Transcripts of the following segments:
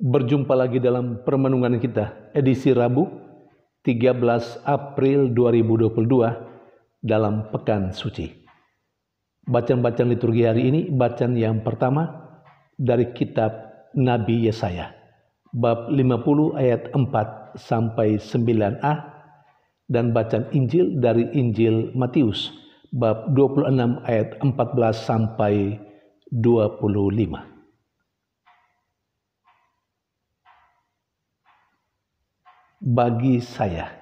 Berjumpa lagi dalam permenungan kita, edisi Rabu, 13 April 2022 dalam Pekan Suci. Bacaan-bacaan liturgi hari ini, bacaan yang pertama dari kitab Nabi Yesaya, bab 50 ayat 4 sampai 9a, dan bacaan Injil dari Injil Matius, bab 26 ayat 14 sampai 25. Bagi saya,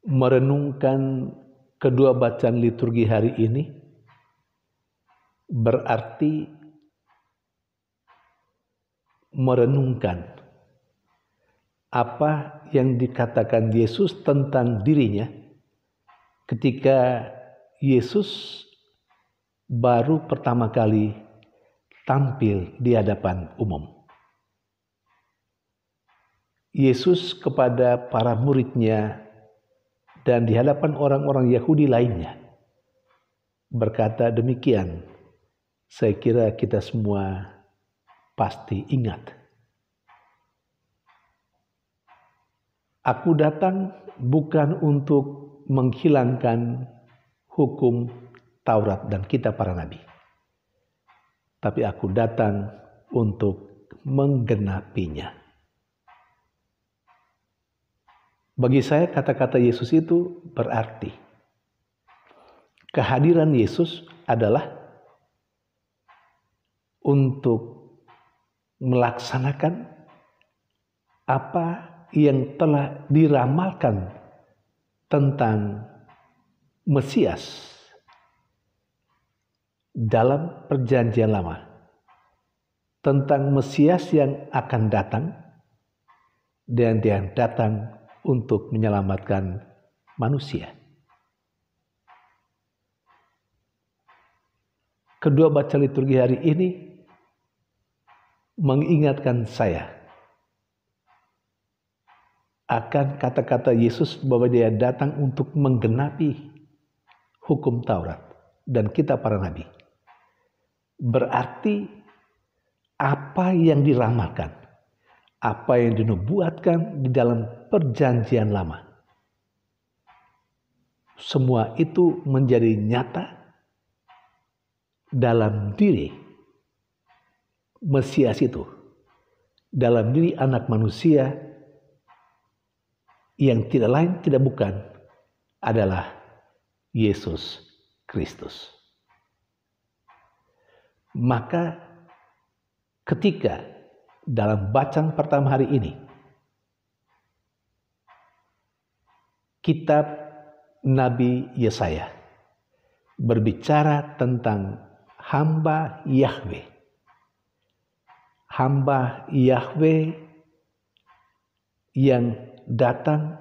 merenungkan kedua bacaan liturgi hari ini berarti merenungkan apa yang dikatakan Yesus tentang dirinya ketika Yesus baru pertama kali tampil di hadapan umum. Yesus kepada para muridnya dan di hadapan orang-orang Yahudi lainnya berkata demikian. Saya kira kita semua pasti ingat. Aku datang bukan untuk menghilangkan hukum Taurat dan kitab para nabi, tapi aku datang untuk menggenapinya. Bagi saya kata-kata Yesus itu berarti kehadiran Yesus adalah untuk melaksanakan apa yang telah diramalkan tentang Mesias dalam Perjanjian Lama, tentang Mesias yang akan datang dan yang datang untuk menyelamatkan manusia. Kedua baca liturgi hari ini mengingatkan saya akan kata-kata Yesus bahwa dia datang untuk menggenapi hukum Taurat dan kitab para nabi. Berarti apa yang diramalkan, apa yang dinubuatkan di dalam Perjanjian Lama, semua itu menjadi nyata dalam diri Mesias itu, dalam diri anak manusia yang tidak lain tidak bukan adalah Yesus Kristus. Maka ketika dalam bacaan pertama hari ini kitab Nabi Yesaya berbicara tentang hamba Yahweh. Hamba Yahweh yang datang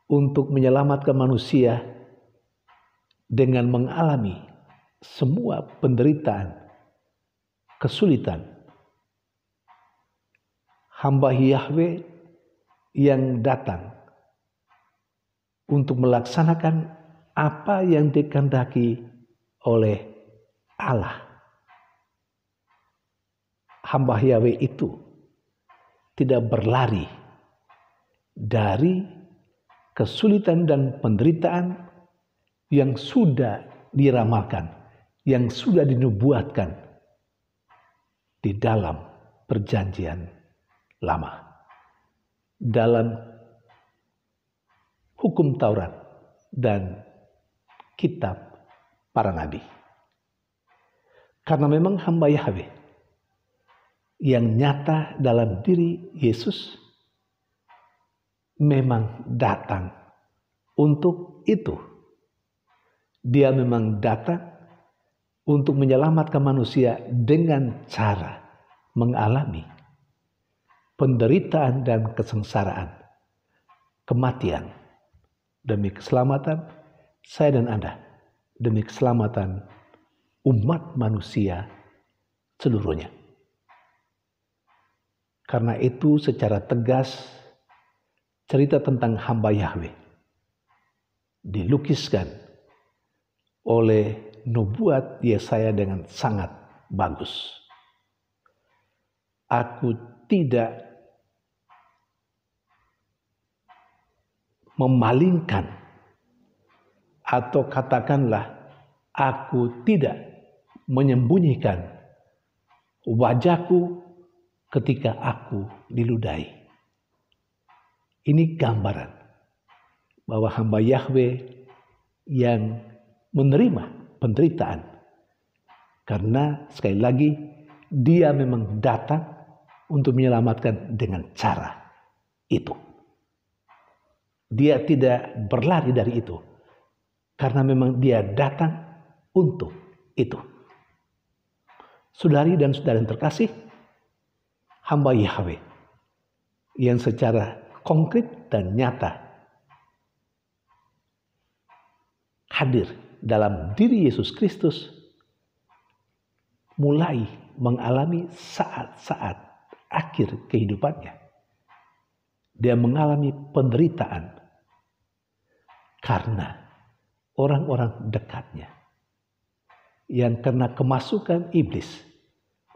untuk menyelamatkan manusia dengan mengalami semua penderitaan, kesulitan. Hamba Yahweh yang datang untuk melaksanakan apa yang dikehendaki oleh Allah. Hamba Yahweh itu tidak berlari dari kesulitan dan penderitaan yang sudah diramalkan, yang sudah dinubuatkan di dalam Perjanjian Lama, dalam hukum Taurat dan kitab para nabi. Karena memang hamba Yahweh yang nyata dalam diri Yesus memang datang untuk itu. Dia memang datang untuk menyelamatkan manusia dengan cara mengalami penderitaan dan kesengsaraan, kematian, demi keselamatan saya dan Anda, demi keselamatan umat manusia seluruhnya. Karena itu secara tegas cerita tentang hamba Yahweh dilukiskan oleh nubuat Yesaya dengan sangat bagus. aku tidak memalingkan, atau katakanlah aku tidak menyembunyikan wajahku ketika aku diludahi. Ini gambaran bahwa hamba Yahweh yang menerima penderitaan, karena sekali lagi dia memang datang untuk menyelamatkan dengan cara itu. Dia tidak berlari dari itu, karena memang dia datang untuk itu. Saudari dan saudara yang terkasih, hamba Yahweh yang secara konkret dan nyata hadir dalam diri Yesus Kristus mulai mengalami saat-saat akhir kehidupannya. Dia mengalami penderitaan karena orang-orang dekatnya yang karena kemasukan iblis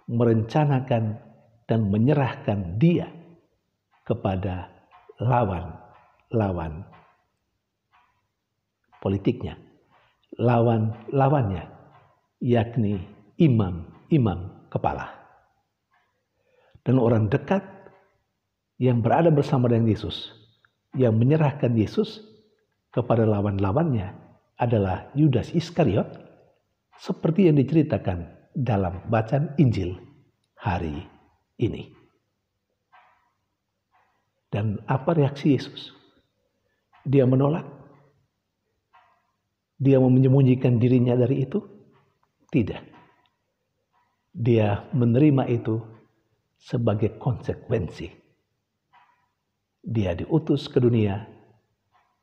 merencanakan dan menyerahkan dia kepada lawan-lawan politiknya, lawan-lawannya, yakni imam-imam kepala. Dan orang dekat yang berada bersama dengan Yesus, yang menyerahkan Yesus kepada lawan-lawannya adalah Yudas Iskariot, seperti yang diceritakan dalam bacaan Injil hari ini. Dan apa reaksi Yesus? Dia menolak? Dia mau menyembunyikan dirinya dari itu? Tidak. Dia menerima itu sebagai konsekuensi. Dia diutus ke dunia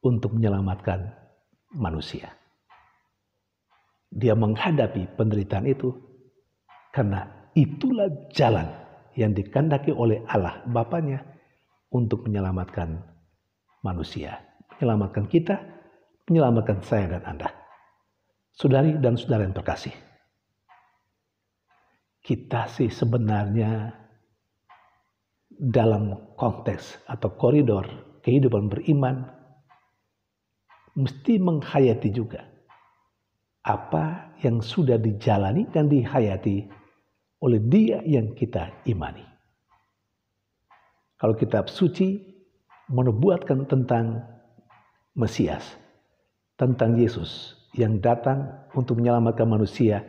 untuk menyelamatkan manusia. Dia menghadapi penderitaan itu karena itulah jalan yang dikehendaki oleh Allah Bapanya untuk menyelamatkan manusia, menyelamatkan kita, menyelamatkan saya dan Anda. Saudari dan saudara yang terkasih, kita sih sebenarnya dalam konteks atau koridor kehidupan beriman mesti menghayati juga apa yang sudah dijalani dan dihayati oleh Dia yang kita imani. Kalau kitab suci menubuatkan tentang Mesias, tentang Yesus yang datang untuk menyelamatkan manusia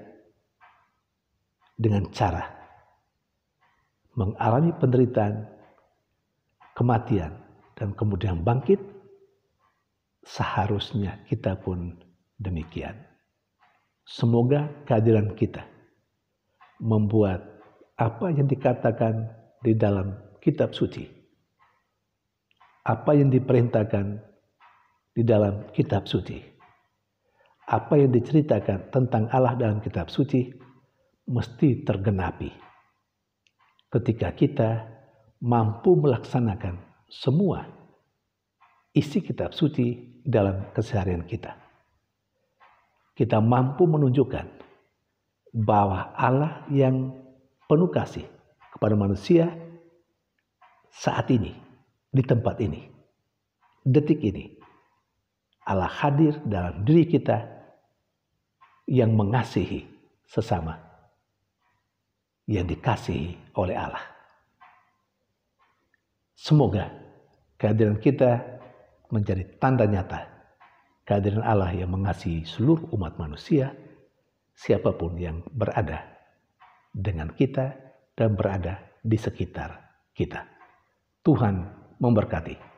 dengan cara mengalami penderitaan, kematian, dan kemudian bangkit, seharusnya kita pun demikian. Semoga kehadiran kita membuat apa yang dikatakan di dalam kitab suci, apa yang diperintahkan di dalam kitab suci, apa yang diceritakan tentang Allah dalam kitab suci mesti tergenapi ketika kita mampu melaksanakan semua isi kitab suci dalam keseharian kita. Kita mampu menunjukkan bahwa Allah yang penuh kasih kepada manusia saat ini, di tempat ini, detik ini, Allah hadir dalam diri kita yang mengasihi sesama, yang dikasihi oleh Allah. Semoga kehadiran kita menjadi tanda nyata kehadiran Allah yang mengasihi seluruh umat manusia, siapapun yang berada dengan kita dan berada di sekitar kita. Tuhan memberkati.